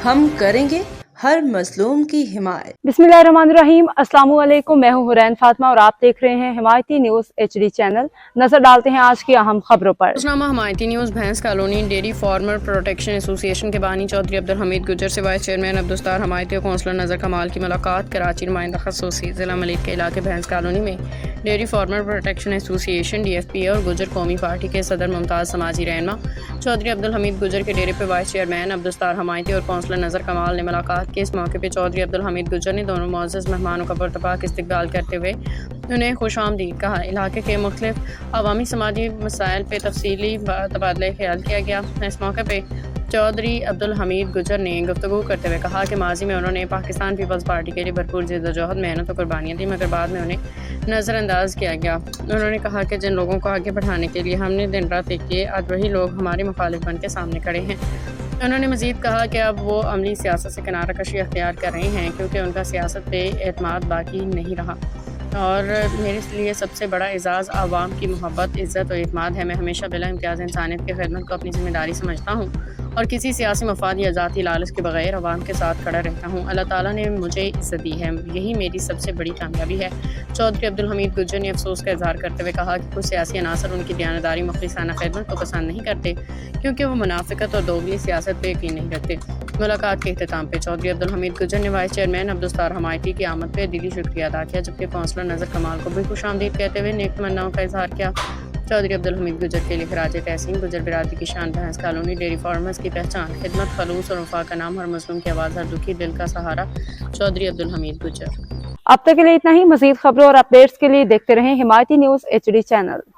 ہم کریں گے ہر مظلوم کی حمایت۔ बिस्मिल्लाहिर्रहमानिर्रहीम। अस्सलाम वालेकुम। मैं हूँ हुरैन फातिमा और आप देख रहे हैं हिमायती न्यूज HD चैनल। नजर डालते हैं आज की अहम खबरों पर। रोजनामा हिमायती न्यूज भैंस colony dairy farmer protection association के बानी चौधरी अब्दुल हमीद गुजर से वाइस चेयरमैन अब्दुस्तार हमायती और कौंसलर नजर कमाल की मुलाकात। कराची नुमाइंदा खसूसी जिला मलिक के इलाके भैंस कॉलोनी में dairy farmer protection association DFP और गुजर कौमी पार्टी के सदर मुमताज समाजी रहनमा चौधरी अब्दुल हमीद गुजर के डेरे पर वाइस चेयरमैन अब्दुस्तार हमायती और कौंसलर नजर कमाल ने मुलाकात की। इस मौके पर चौधरी अब्दुल हमीद गुजर ने दोनों मुअज़्ज़ज़ मेहमानों का पुरतपाक इस्तकबाल करते हुए उन्हें खुशामदीद कहा। इलाके के मुख्तलिफ अवामी समाजी मसाइल पर तफसीली तबादला ख्याल किया गया। इस मौके पर चौधरी अब्दुल हमीद गुजर ने गुफ्तगू करते हुए कहा कि माजी में उन्होंने पाकिस्तान पीपल्स पार्टी के लिए भरपूर जद्दोजहद, मेहनत और कुर्बानियाँ दी, मगर बाद में उन्हें नज़रअंदाज किया गया। उन्होंने कहा कि जिन लोगों को आगे बढ़ाने के लिए हमने दिन रात एक किए, आज वही लोग हमारे मुखालिफ बन के सामने खड़े हैं। उन्होंने मज़ीद कहा कि अब वो अमली सियासत से किनारा कशी अख्तियार कर रहे हैं क्योंकि उनका सियासत पे एतमाद बाकी नहीं रहा और मेरे लिए सबसे बड़ा एजाज़ आवाम की मोहब्बत, इज़्ज़त और एतमाद है। मैं हमेशा बिला इम्तियाज़ इंसानियत की खिदमत को अपनी ज़िम्मेदारी समझता हूँ और किसी सियासी मफाद या ज़ाती लालच के बगैर अवाम के साथ खड़ा रहता हूँ। अल्लाह ताला ने मुझे इज़्ज़त दी है, यही मेरी सबसे बड़ी कामयाबी है। चौधरी अब्दुल हमीद गुजर ने अफसोस का इजहार करते हुए कहा कि कुछ सियासी अनासर उनकी दयानतदारी, मुखलिसाना खिदमत को पसंद नहीं करते क्योंकि वो मुनाफिकत और दोगली सियासत पर यकीन नहीं रखते। मुलाकात के अख्तिताम पे चौधरी अब्दुल हमीद गुजर ने वाइस चेयरमैन अब्दुस्तार हमायती की आमद पर दिली शुक्रिया अदा किया, जबकि कौंसलर नजर कमाल को भी खुशामदीद कहते हुए नेक तमन्नाओं का इजहार किया। चौधरी अब्दुल हमीद गुजर के लिए खराज तहसीन गुजर बिरादरी की शान, भैंस कॉलोनी, डेयरी फार्मर्स की पहचान, खिदमत, खलूस और वफा का नाम, हर मजलूम की आवाज़, हर दुखी दिल का सहारा, चौधरी अब्दुल हमीद गुजर। अब तक के लिए इतना ही। मजीद खबरों और अपडेट्स के लिए देखते रहें हिमायती न्यूज HD चैनल।